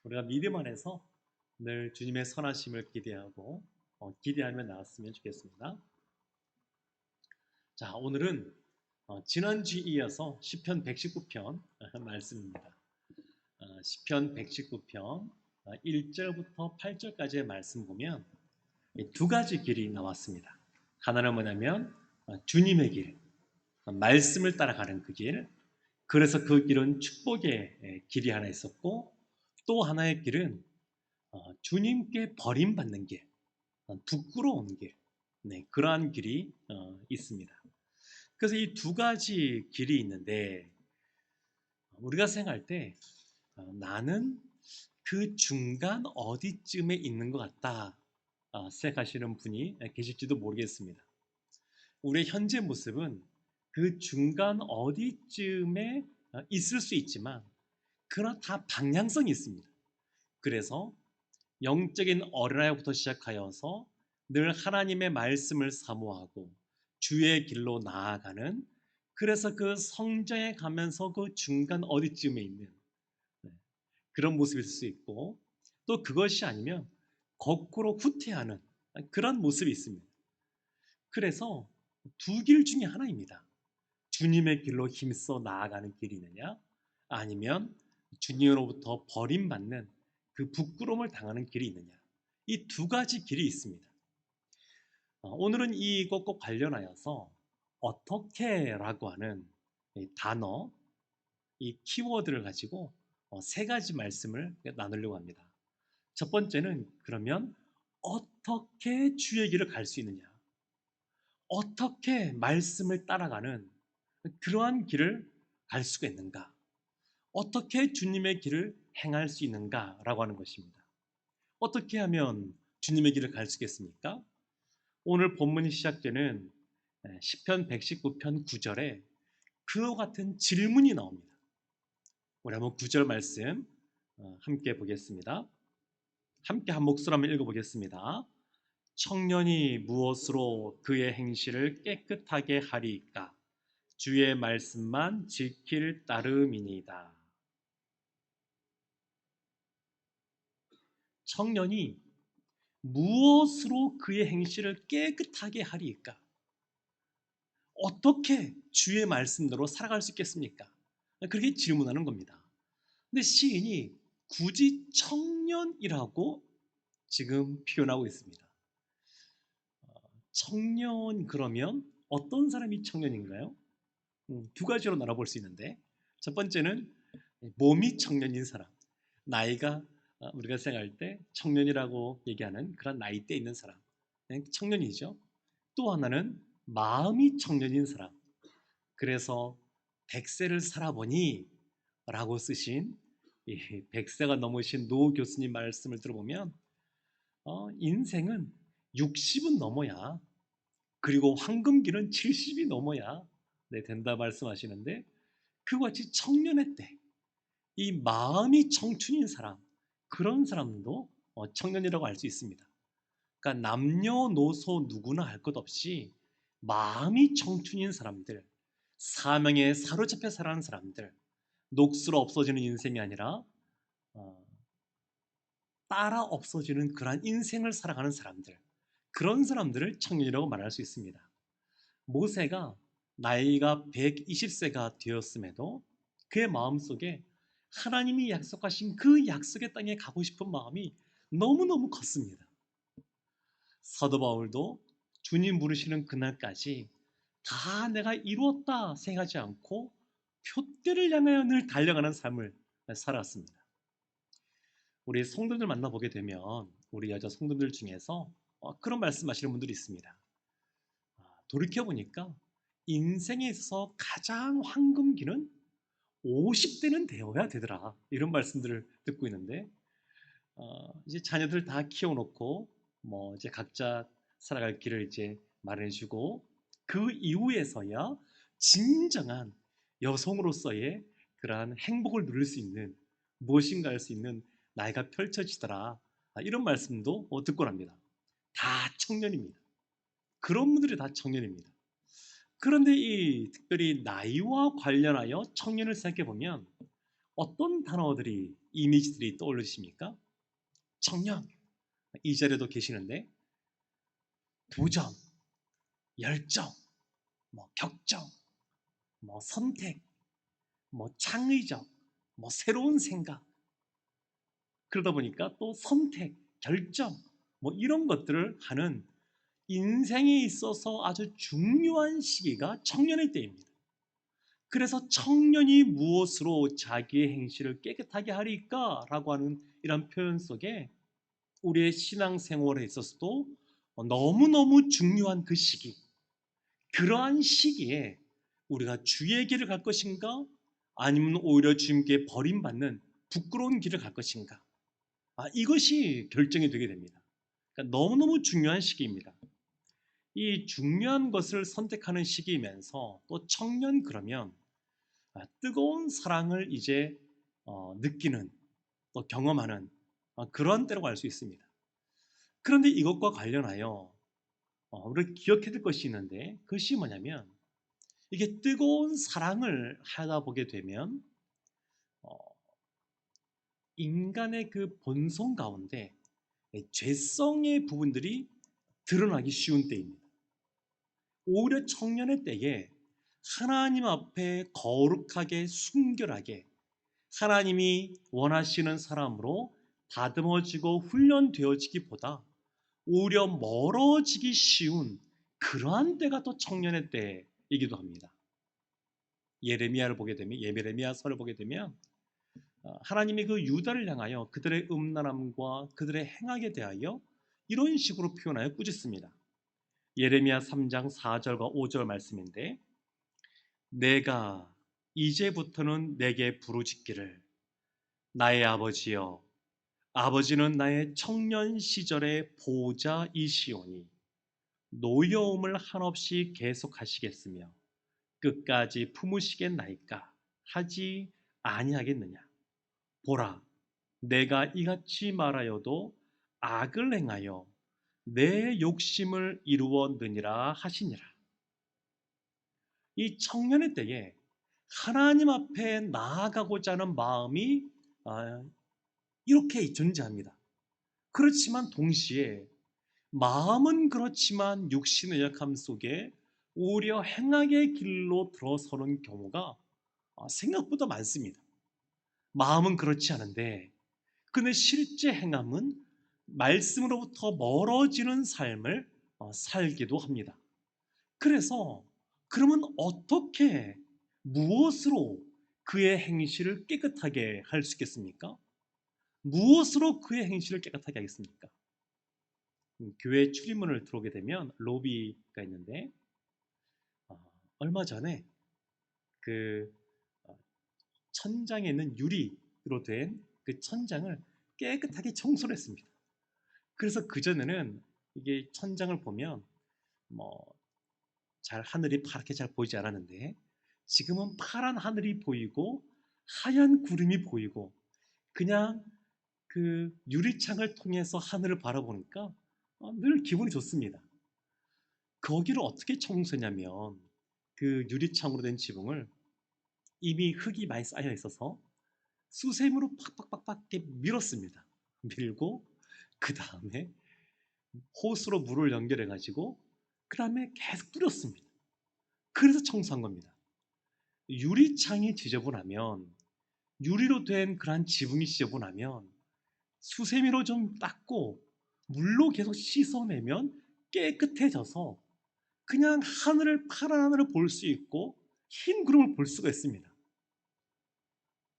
우리가 믿음 안에서 늘 주님의 선하심을 기대하고 기대하며 나왔으면 좋겠습니다. 자, 오늘은 지난주에 이어서 시편 119편 말씀입니다. 시편 119편 1절부터 8절까지의 말씀 보면 두 가지 길이 나왔습니다. 하나는 뭐냐면 주님의 길, 말씀을 따라가는 그 길. 그래서 그 길은 축복의 길이 하나 있었고, 또 하나의 길은 주님께 버림받는 길, 부끄러운 길, 네, 그러한 길이 있습니다. 그래서 이 두 가지 길이 있는데 우리가 생각할 때 나는 그 중간 어디쯤에 있는 것 같다 생각하시는 분이 계실지도 모르겠습니다. 우리의 현재 모습은 그 중간 어디쯤에 있을 수 있지만 그러나 다 방향성이 있습니다. 그래서 영적인 어린아이부터 시작하여서 늘 하나님의 말씀을 사모하고 주의 길로 나아가는, 그래서 그 성장해 가면서 그 중간 어디쯤에 있는 그런 모습일 수 있고, 또 그것이 아니면 거꾸로 후퇴하는 그런 모습이 있습니다. 그래서 두 길 중에 하나입니다. 주님의 길로 힘써 나아가는 길이 있느냐, 아니면 주님으로부터 버림받는 그 부끄러움을 당하는 길이 있느냐, 이 두 가지 길이 있습니다. 오늘은 이것과 관련하여서 어떻게라고 하는 이 단어, 이 키워드를 가지고 세 가지 말씀을 나누려고 합니다. 첫 번째는 그러면 어떻게 주의 길을 갈 수 있느냐, 어떻게 말씀을 따라가는 그러한 길을 갈 수가 있는가, 어떻게 주님의 길을 행할 수 있는가라고 하는 것입니다. 어떻게 하면 주님의 길을 갈 수 있겠습니까? 오늘 본문이 시작되는 시편 119편 9절에 그와 같은 질문이 나옵니다. 우리 한번 9절 말씀 함께 보겠습니다. 함께 한 목소리 한번 읽어보겠습니다. 청년이 무엇으로 그의 행실을 깨끗하게 하리이까? 주의 말씀만 지킬 따름이니이다. 청년이 무엇으로 그의 행실을 깨끗하게 하리이까? 어떻게 주의 말씀대로 살아갈 수 있겠습니까? 그렇게 질문하는 겁니다. 근데 시인이 굳이 청년이라고 지금 표현하고 있습니다. 청년, 그러면 어떤 사람이 청년인가요? 두 가지로 나눠볼 수 있는데, 첫 번째는 몸이 청년인 사람, 나이가 우리가 생각할 때 청년이라고 얘기하는 그런 나이대에 있는 사람, 청년이죠. 또 하나는 마음이 청년인 사람, 그래서 100세를 살아보니 라고 쓰신 이 100세가 넘으신 노 교수님 말씀을 들어보면 인생은 60은 넘어야, 그리고 황금기는 70이 넘어야 된다 말씀하시는데, 그같이 청년의 때 이 마음이 청춘인 사람, 그런 사람도 청년이라고 할 수 있습니다. 그러니까 남녀노소 누구나 할 것 없이 마음이 청춘인 사람들, 사명에 사로잡혀 살아가는 사람들, 녹슬어 없어지는 인생이 아니라 어, 따라 없어지는 그러한 인생을 살아가는 사람들, 그런 사람들을 청년이라고 말할 수 있습니다. 모세가 나이가 120세가 되었음에도 그의 마음속에 하나님이 약속하신 그 약속의 땅에 가고 싶은 마음이 너무너무 컸습니다. 사도 바울도 주님 부르시는 그날까지 다 내가 이루었다 생각하지 않고 표대를 향하여 늘 달려가는 삶을 살았습니다. 우리 성도들 만나보게 되면 우리 여자 성도들 중에서 그런 말씀하시는 분들이 있습니다. 돌이켜보니까 인생에 있어서 가장 황금기는 50대는 되어야 되더라, 이런 말씀들을 듣고 있는데, 이제 자녀들 다 키워놓고 뭐 이제 각자 살아갈 길을 이제 마련해주고, 그 이후에서야 진정한 여성으로서의 그러한 행복을 누릴 수 있는, 무엇인가 할 수 있는 나이가 펼쳐지더라, 이런 말씀도 듣곤 합니다. 다 청년입니다. 그런 분들이 다 청년입니다. 그런데 특별히 나이와 관련하여 청년을 생각해 보면 어떤 단어들이 이미지들이 떠오르십니까? 청년, 이 자리에도 계시는데 도전, 열정, 격정, 선택, 창의적, 새로운 생각, 그러다 보니까 또 선택, 결정, 이런 것들을 하는 인생에 있어서 아주 중요한 시기가 청년의 때입니다. 그래서 청년이 무엇으로 자기의 행실을 깨끗하게 하리까? 라고 하는 이런 표현 속에 우리의 신앙생활에 있어서도 너무너무 중요한 그 시기, 그러한 시기에 우리가 주의 길을 갈 것인가? 아니면 오히려 주님께 버림받는 부끄러운 길을 갈 것인가? 이것이 결정이 되게 됩니다. 그러니까 너무너무 중요한 시기입니다. 이 중요한 것을 선택하는 시기이면서 또 청년 그러면 뜨거운 사랑을 이제 느끼는, 또 경험하는 그런 때라고 알 수 있습니다. 그런데 이것과 관련하여 우리가 기억해야 될 것이 있는데, 그것이 뭐냐면 이게 뜨거운 사랑을 하다 보게 되면 어, 인간의 그 본성 가운데 죄성의 부분들이 드러나기 쉬운 때입니다. 오히려 청년의 때에 하나님 앞에 거룩하게 순결하게 하나님이 원하시는 사람으로 다듬어지고 훈련되어지기보다 오히려 멀어지기 쉬운 그러한 때가 또 청년의 때이기도 합니다. 예레미야를 보게 되면, 예레미야서를 보게 되면 하나님이 그 유다를 향하여 그들의 음란함과 그들의 행악에 대하여 이런 식으로 표현하여 꾸짖습니다. 예레미야 3장 4절과 5절 말씀인데, 내가 이제부터는 내게 부르짖기를 나의 아버지여, 아버지는 나의 청년 시절의 보호자이시오니 노여움을 한없이 계속하시겠으며 끝까지 품으시겠나이까 하지 아니하겠느냐. 보라, 내가 이같이 말하여도 악을 행하여 내 욕심을 이루었느니라 하시니라. 이 청년의 때에 하나님 앞에 나아가고자 하는 마음이 이렇게 존재합니다. 그렇지만 동시에 마음은 그렇지만 육신의 약함 속에 오히려 행악의 길로 들어서는 경우가 생각보다 많습니다. 마음은 그렇지 않은데 근데 실제 행함은 말씀으로부터 멀어지는 삶을 살기도 합니다. 그래서 그러면 어떻게, 무엇으로 그의 행실을 깨끗하게 할 수 있겠습니까? 무엇으로 그의 행실을 깨끗하게 하겠습니까? 교회 출입문을 들어오게 되면 로비가 있는데 얼마 전에 그 천장에 있는 유리로 된 그 천장을 깨끗하게 청소를 했습니다. 그래서 그전에는 이게 천장을 보면 잘 하늘이 파랗게 잘 보이지 않았는데 지금은 파란 하늘이 보이고 하얀 구름이 보이고 그냥 그 유리창을 통해서 하늘을 바라보니까 늘 기분이 좋습니다. 거기를 어떻게 청소했냐면 그 유리창으로 된 지붕을 이미 흙이 많이 쌓여 있어서 수세미로 팍팍팍팍 밀었습니다. 밀고 그 다음에 호스로 물을 연결해 가지고 그 다음에 계속 뿌렸습니다. 그래서 청소한 겁니다. 유리창이 지저분하면, 유리로 된 그러한 지붕이 지저분하면 수세미로 좀 닦고 물로 계속 씻어내면 깨끗해져서 그냥 하늘을, 파란 하늘을 볼 수 있고 흰 구름을 볼 수가 있습니다.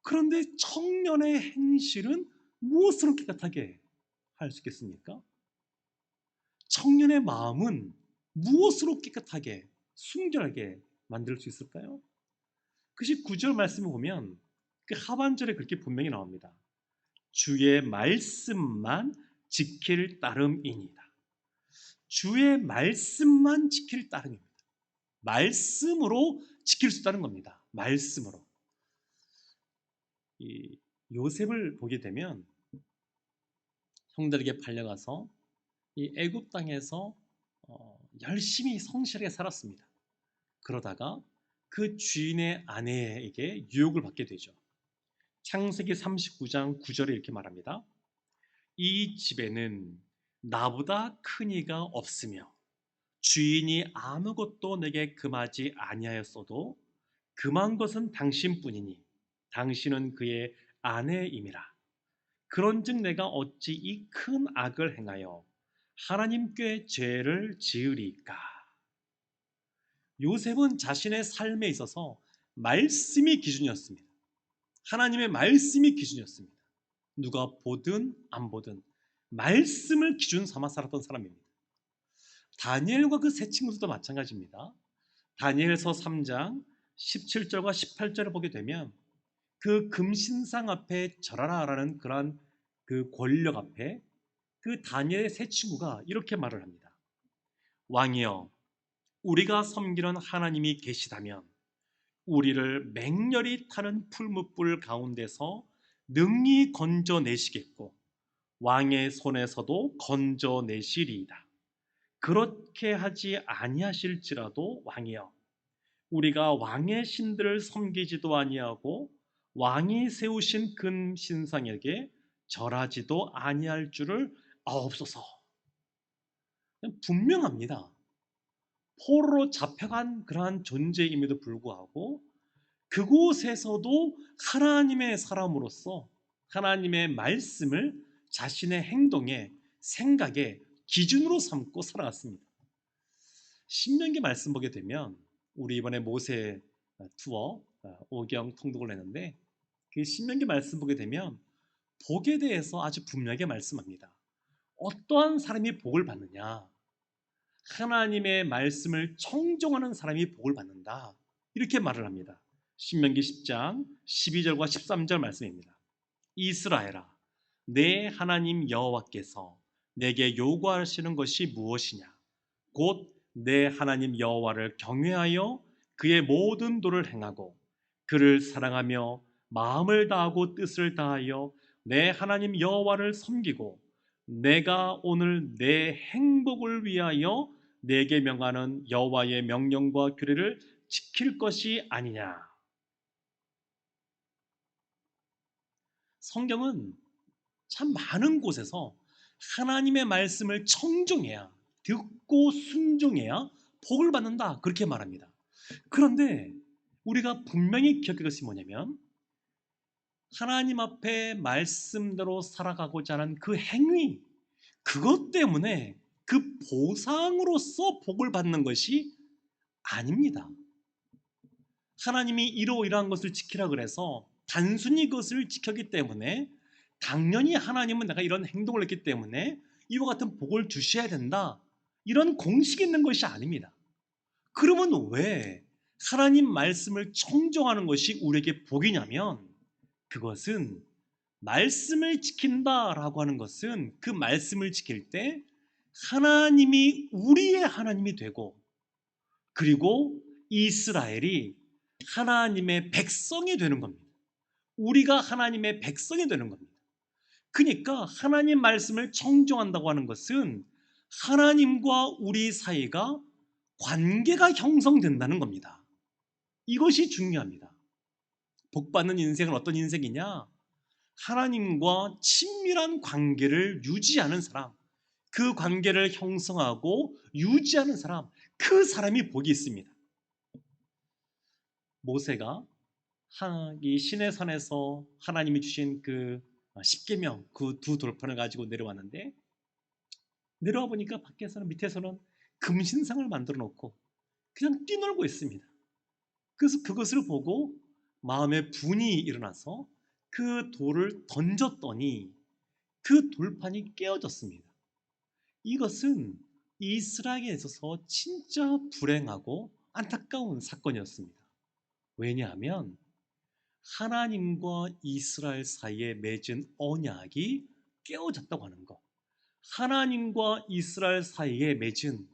그런데 청년의 행실은 무엇으로 깨끗하게 할 수 있겠습니까? 청년의 마음은 무엇으로 깨끗하게 순결하게 만들 수 있을까요? 그것이 9절 말씀을 보면 그 하반절에 그렇게 분명히 나옵니다. 주의 말씀만 지킬 따름이니이다. 주의 말씀만 지킬 따름입니다. 말씀으로 지킬 수 있다는 겁니다. 말씀으로. 이 요셉을 보게 되면 형들에게 팔려가서 이 애굽 땅에서 열심히 성실하게 살았습니다. 그러다가 그 주인의 아내에게 유혹을 받게 되죠. 창세기 39장 9절에 이렇게 말합니다. 이 집에는 나보다 큰 이가 없으며 주인이 아무것도 내게 금하지 아니하였어도 금한 것은 당신뿐이니 당신은 그의 아내임이라. 그런즉 내가 어찌 이 큰 악을 행하여 하나님께 죄를 지으리까? 요셉은 자신의 삶에 있어서 말씀이 기준이었습니다. 하나님의 말씀이 기준이었습니다. 누가 보든 안 보든 말씀을 기준 삼아 살았던 사람입니다. 다니엘과 그 세 친구들도 마찬가지입니다. 다니엘서 3장 17절과 18절을 보게 되면 그 금신상 앞에 절하라라는 그러한 그 권력 앞에 그 다니엘의 세 친구가 이렇게 말을 합니다. 왕이여, 우리가 섬기는 하나님이 계시다면 우리를 맹렬히 타는 풀무불 가운데서 능히 건져내시겠고 왕의 손에서도 건져내시리이다. 그렇게 하지 아니하실지라도 왕이여, 우리가 왕의 신들을 섬기지도 아니하고 왕이 세우신 금 신상에게 절하지도 아니할 줄을 아옵소서. 분명합니다. 포로로 잡혀간 그러한 존재임에도 불구하고 그곳에서도 하나님의 사람으로서 하나님의 말씀을 자신의 행동에 생각에 기준으로 삼고 살아갔습니다. 신명기 말씀 보게 되면 우리 이번에 모세 투어 5경 통독을 했는데 그 신명기 말씀 보게 되면 복에 대해서 아주 분명하게 말씀합니다. 어떠한 사람이 복을 받느냐? 하나님의 말씀을 청종하는 사람이 복을 받는다. 이렇게 말을 합니다. 신명기 10장 12절과 13절 말씀입니다. 이스라엘아, 내 하나님 여호와께서 내게 요구하시는 것이 무엇이냐? 곧 내 하나님 여호와를 경외하여 그의 모든 도를 행하고 그를 사랑하며 마음을 다하고 뜻을 다하여 내 하나님 여호와를 섬기고 내가 오늘 내 행복을 위하여 내게 명하는 여호와의 명령과 규례를 지킬 것이 아니냐. 성경은 참 많은 곳에서 하나님의 말씀을 청종해야, 듣고 순종해야 복을 받는다, 그렇게 말합니다. 그런데 우리가 분명히 기억할 것이 뭐냐면 하나님 앞에 말씀대로 살아가고자 하는 그 행위, 그것 때문에 그 보상으로서 복을 받는 것이 아닙니다. 하나님이 이러이러한 것을 지키라 그래서 단순히 그것을 지켰기 때문에 당연히 하나님은 내가 이런 행동을 했기 때문에 이와 같은 복을 주셔야 된다, 이런 공식이 있는 것이 아닙니다. 그러면 왜 하나님 말씀을 청종하는 것이 우리에게 복이냐면 그것은 말씀을 지킨다라고 하는 것은 그 말씀을 지킬 때 하나님이 우리의 하나님이 되고 그리고 이스라엘이 하나님의 백성이 되는 겁니다. 우리가 하나님의 백성이 되는 겁니다. 그러니까 하나님 말씀을 청종한다고 하는 것은 하나님과 우리 사이가 관계가 형성된다는 겁니다. 이것이 중요합니다. 복받는 인생은 어떤 인생이냐? 하나님과 친밀한 관계를 유지하는 사람, 그 관계를 형성하고 유지하는 사람, 그 사람이 복이 있습니다. 모세가 이 시내산에서 하나님이 주신 그 십계명, 그 두 돌판을 가지고 내려왔는데 내려와 보니까 밖에서는, 밑에서는 금신상을 만들어 놓고 그냥 뛰놀고 있습니다. 그래서 그것을 보고 마음에 분이 일어나서 그 돌을 던졌더니 그 돌판이 깨어졌습니다. 이것은 이스라엘에 있어서 진짜 불행하고 안타까운 사건이었습니다. 왜냐하면 하나님과 이스라엘 사이에 맺은 언약이 깨어졌다고 하는 것, 하나님과 이스라엘 사이에 맺은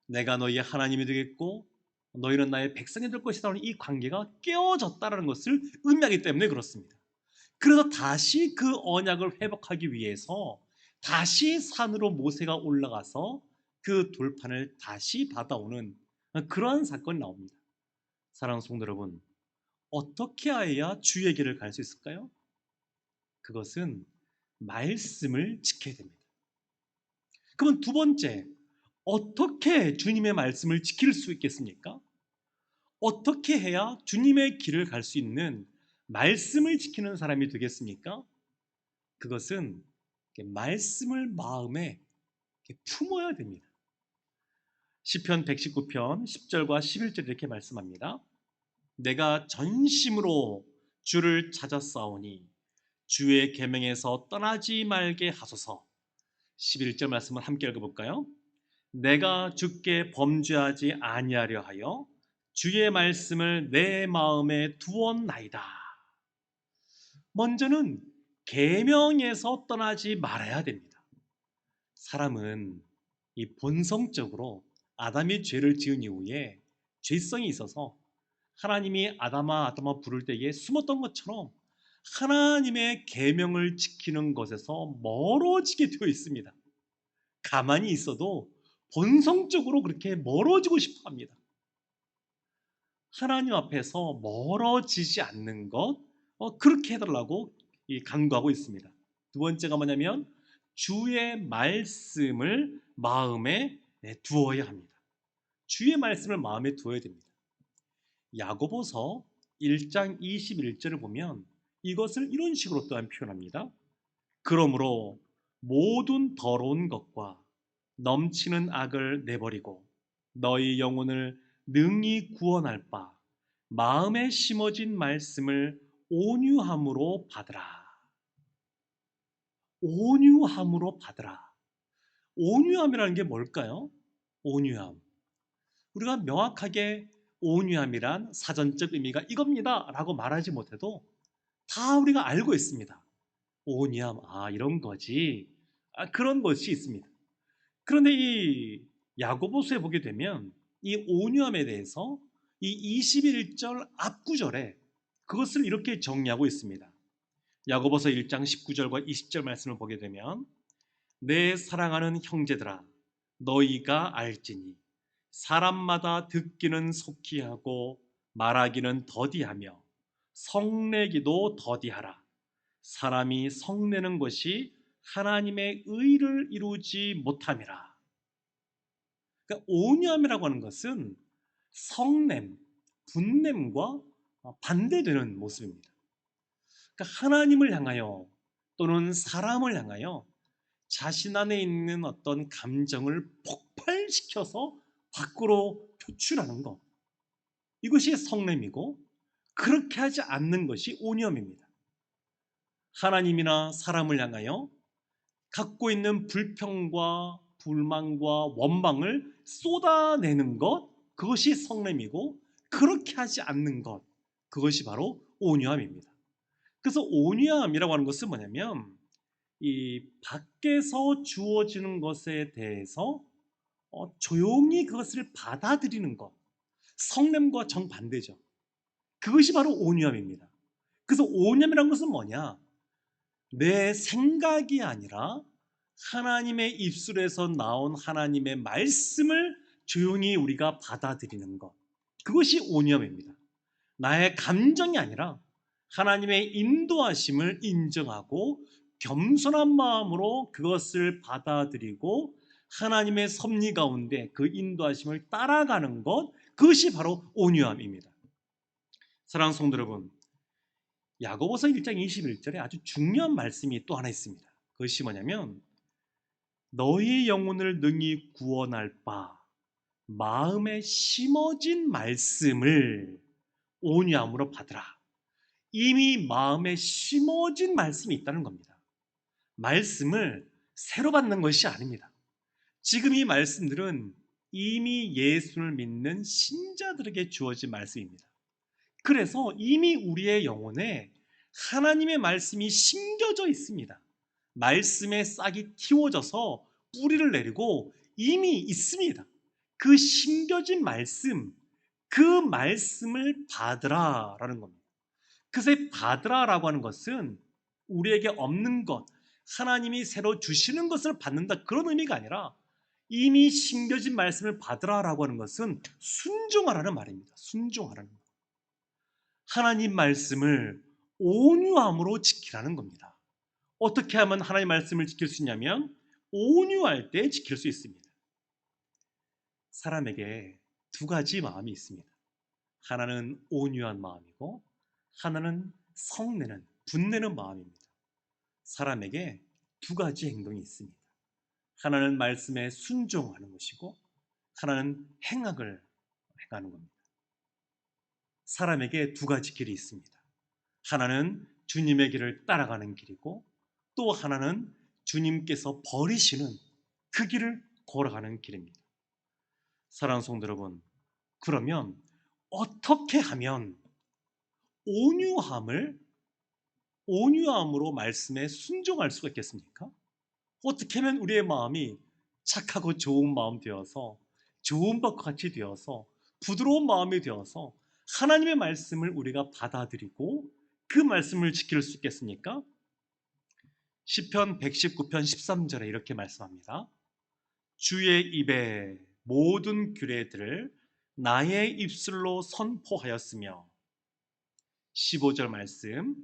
내가 너희의 하나님이 되겠고 너희는 나의 백성이 될 것이라는 이 관계가 깨어졌다는 것을 의미하기 때문에 그렇습니다. 그래서 다시 그 언약을 회복하기 위해서 다시 산으로 모세가 올라가서 그 돌판을 다시 받아오는 그러한 사건이 나옵니다. 사랑하는 성도 여러분, 어떻게 해야 주의 길을 갈 수 있을까요? 그것은 말씀을 지켜야 됩니다. 그러면 두 번째, 어떻게 주님의 말씀을 지킬 수 있겠습니까? 어떻게 해야 주님의 길을 갈 수 있는 말씀을 지키는 사람이 되겠습니까? 그것은 말씀을 마음에 품어야 됩니다. 시편 119편 10절과 11절 이렇게 말씀합니다. 내가 전심으로 주를 찾았사오니 주의 계명에서 떠나지 말게 하소서. 11절 말씀을 함께 읽어볼까요? 내가 주께 범죄하지 아니하려 하여 주의 말씀을 내 마음에 두었나이다. 먼저는 계명에서 떠나지 말아야 됩니다. 사람은 이 본성적으로 아담이 죄를 지은 이후에 죄성이 있어서 하나님이 아담아 부를 때에 숨었던 것처럼 하나님의 계명을 지키는 것에서 멀어지게 되어 있습니다. 가만히 있어도 본성적으로 그렇게 멀어지고 싶어 합니다. 하나님 앞에서 멀어지지 않는 것, 그렇게 해달라고 간구하고 있습니다. 두 번째가 뭐냐면 주의 말씀을 마음에 두어야 합니다. 주의 말씀을 마음에 두어야 됩니다. 야고보서 1장 21절을 보면 이것을 이런 식으로 또한 표현합니다. 그러므로 모든 더러운 것과 넘치는 악을 내버리고 너희 영혼을 능히 구원할 바 마음에 심어진 말씀을 온유함으로 받으라. 온유함으로 받으라. 온유함이라는 게 뭘까요? 온유함. 우리가 명확하게 온유함이란 사전적 의미가 이겁니다 라고 말하지 못해도 다 우리가 알고 있습니다. 온유함, 이런 거지. 그런 것이 있습니다. 그런데 이 야고보서에 보게 되면 이 온유함에 대해서 이 21절 앞구절에 그것을 이렇게 정리하고 있습니다. 야고보서 1장 19절과 20절 말씀을 보게 되면 내 사랑하는 형제들아 너희가 알지니 사람마다 듣기는 속히 하고 말하기는 더디하며 성내기도 더디하라. 사람이 성내는 것이 하나님의 의를 이루지 못함이라. 그러니까 온유함이라고 하는 것은 성냄, 분냄과 반대되는 모습입니다. 그러니까 하나님을 향하여 또는 사람을 향하여 자신 안에 있는 어떤 감정을 폭발시켜서 밖으로 표출하는 것, 이것이 성냄이고 그렇게 하지 않는 것이 온유함입니다. 하나님이나 사람을 향하여 갖고 있는 불평과 불만과 원망을 쏟아내는 것, 그것이 성냄이고 그렇게 하지 않는 것, 그것이 바로 온유함입니다. 그래서 온유함이라고 하는 것은 뭐냐면 이 밖에서 주어지는 것에 대해서 조용히 그것을 받아들이는 것, 성냄과 정반대죠. 그것이 바로 온유함입니다. 그래서 온유함이라는 것은 뭐냐? 내 생각이 아니라 하나님의 입술에서 나온 하나님의 말씀을 조용히 우리가 받아들이는 것, 그것이 온유함입니다. 나의 감정이 아니라 하나님의 인도하심을 인정하고 겸손한 마음으로 그것을 받아들이고 하나님의 섭리 가운데 그 인도하심을 따라가는 것, 그것이 바로 온유함입니다. 사랑하는 성도 여러분, 야고보서 1장 21절에 아주 중요한 말씀이 또 하나 있습니다. 그것이 뭐냐면 너희 영혼을 능히 구원할 바 마음에 심어진 말씀을 온유함으로 받으라. 이미 마음에 심어진 말씀이 있다는 겁니다. 말씀을 새로 받는 것이 아닙니다. 지금 이 말씀들은 이미 예수를 믿는 신자들에게 주어진 말씀입니다. 그래서 이미 우리의 영혼에 하나님의 말씀이 심겨져 있습니다. 말씀의 싹이 틔워져서 뿌리를 내리고 이미 있습니다. 그 심겨진 말씀, 그 말씀을 받으라라는 겁니다. 그래서 받으라라고 하는 것은 우리에게 없는 것, 하나님이 새로 주시는 것을 받는다, 그런 의미가 아니라 이미 심겨진 말씀을 받으라라고 하는 것은 순종하라는 말입니다. 순종하라는 것. 하나님 말씀을 온유함으로 지키라는 겁니다. 어떻게 하면 하나님 말씀을 지킬 수 있냐면 온유할 때 지킬 수 있습니다. 사람에게 두 가지 마음이 있습니다. 하나는 온유한 마음이고 하나는 성내는 분내는 마음입니다. 사람에게 두 가지 행동이 있습니다. 하나는 말씀에 순종하는 것이고 하나는 행악을 행하는 겁니다. 사람에게 두 가지 길이 있습니다. 하나는 주님의 길을 따라가는 길이고 또 하나는 주님께서 버리시는 그 길을 걸어가는 길입니다. 사랑하는 성도 여러분, 그러면 어떻게 하면 온유함으로 말씀에 순종할 수가 있겠습니까? 어떻게 하면 우리의 마음이 착하고 좋은 마음 되어서 좋은 것과 같이 되어서 부드러운 마음이 되어서 하나님의 말씀을 우리가 받아들이고 그 말씀을 지킬 수 있겠습니까? 시편 119편 13절에 이렇게 말씀합니다. 주의 입에 모든 규례들을 나의 입술로 선포하였으며 15절 말씀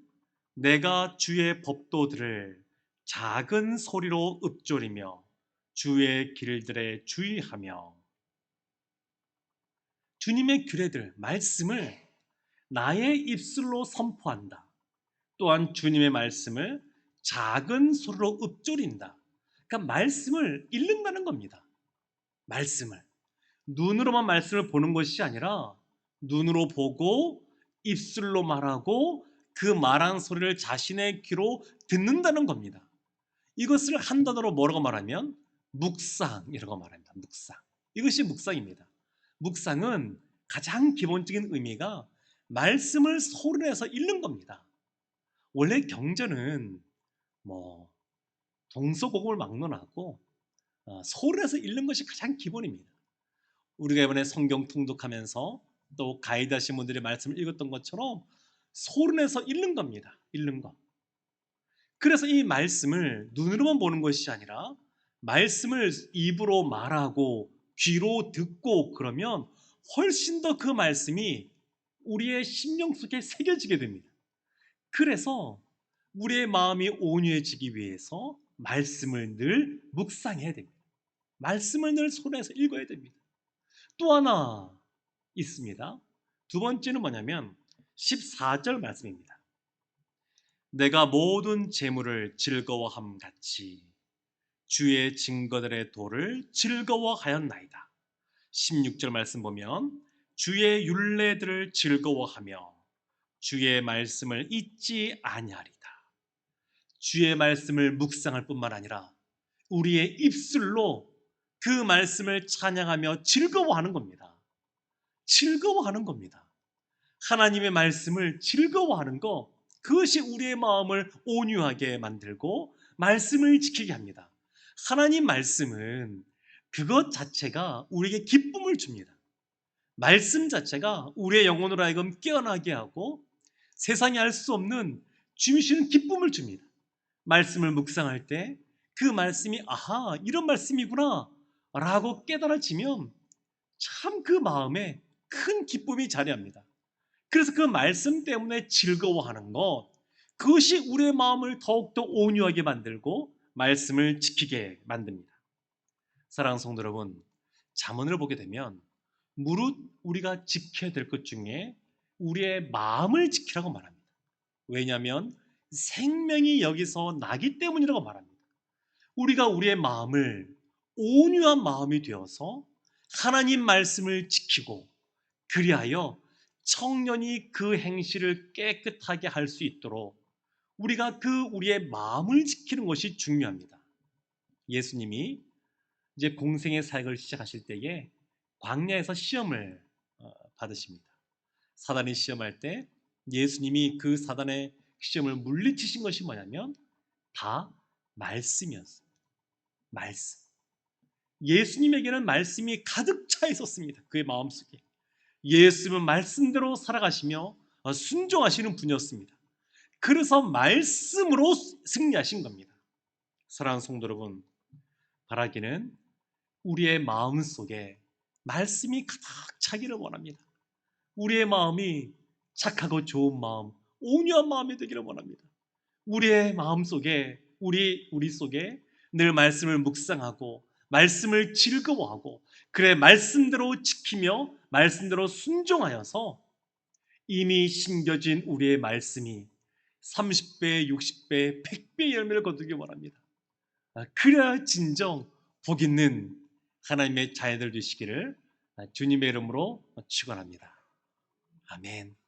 내가 주의 법도들을 작은 소리로 읊조리며 주의 길들에 주의하며 주님의 규례들, 말씀을 나의 입술로 선포한다. 또한 주님의 말씀을 작은 소리로 읊조린다. 그러니까 말씀을 읽는다는 겁니다. 말씀을. 눈으로만 말씀을 보는 것이 아니라 눈으로 보고 입술로 말하고 그 말한 소리를 자신의 귀로 듣는다는 겁니다. 이것을 한 단어로 뭐라고 말하면 묵상이라고 말합니다. 묵상. 이것이 묵상입니다. 묵상은 가장 기본적인 의미가 말씀을 소리내서 읽는 겁니다. 원래 경전은 동서고금을 막론하고 소리내서 읽는 것이 가장 기본입니다. 우리가 이번에 성경 통독하면서 또 가이드 하신 분들이 말씀을 읽었던 것처럼 소리내서 읽는 겁니다. 읽는 것. 그래서 이 말씀을 눈으로만 보는 것이 아니라 말씀을 입으로 말하고 귀로 듣고 그러면 훨씬 더 그 말씀이 우리의 심령 속에 새겨지게 됩니다. 그래서 우리의 마음이 온유해지기 위해서 말씀을 늘 묵상해야 됩니다. 말씀을 늘 손에서 읽어야 됩니다. 또 하나 있습니다. 두 번째는 뭐냐면 14절 말씀입니다. 내가 모든 재물을 즐거워함 같이 주의 증거들의 도를 즐거워하였나이다. 16절 말씀 보면 주의 율례들을 즐거워하며 주의 말씀을 잊지 아니하리다. 주의 말씀을 묵상할 뿐만 아니라 우리의 입술로 그 말씀을 찬양하며 즐거워하는 겁니다. 즐거워하는 겁니다. 하나님의 말씀을 즐거워하는 것, 그것이 우리의 마음을 온유하게 만들고 말씀을 지키게 합니다. 하나님 말씀은 그것 자체가 우리에게 기쁨을 줍니다. 말씀 자체가 우리의 영혼으로 하여금 깨어나게 하고 세상이 알 수 없는 주시는 기쁨을 줍니다. 말씀을 묵상할 때 그 말씀이 아하 이런 말씀이구나 라고 깨달아지면 참 그 마음에 큰 기쁨이 자리합니다. 그래서 그 말씀 때문에 즐거워하는 것, 그것이 우리의 마음을 더욱더 온유하게 만들고 말씀을 지키게 만듭니다. 사랑하는 성도 여러분, 잠언을 보게 되면 무릇 우리가 지켜야 될 것 중에 우리의 마음을 지키라고 말합니다. 왜냐하면 생명이 여기서 나기 때문이라고 말합니다. 우리가 우리의 마음을 온유한 마음이 되어서 하나님 말씀을 지키고 그리하여 청년이 그 행실을 깨끗하게 할 수 있도록 우리가 우리의 마음을 지키는 것이 중요합니다. 예수님이 이제 공생의 사역을 시작하실 때에 광야에서 시험을 받으십니다. 사단이 시험할 때 예수님이 그 사단의 시험을 물리치신 것이 뭐냐면 다 말씀이었어요. 말씀. 예수님에게는 말씀이 가득 차 있었습니다. 그의 마음속에. 예수님은 말씀대로 살아가시며 순종하시는 분이었습니다. 그래서 말씀으로 승리하신 겁니다. 사랑하는 성도 여러분, 바라기는 우리의 마음 속에 말씀이 가득 차기를 원합니다. 우리의 마음이 착하고 좋은 마음, 온유한 마음이 되기를 원합니다. 우리의 마음 속에 우리 속에 늘 말씀을 묵상하고 말씀을 즐거워하고 그래 말씀대로 지키며 말씀대로 순종하여서 이미 심겨진 우리의 말씀이 30배, 60배, 100배 열매를 거두기 원합니다. 그래야 진정 복 있는 하나님의 자녀들 되시기를 주님의 이름으로 축원합니다. 아멘.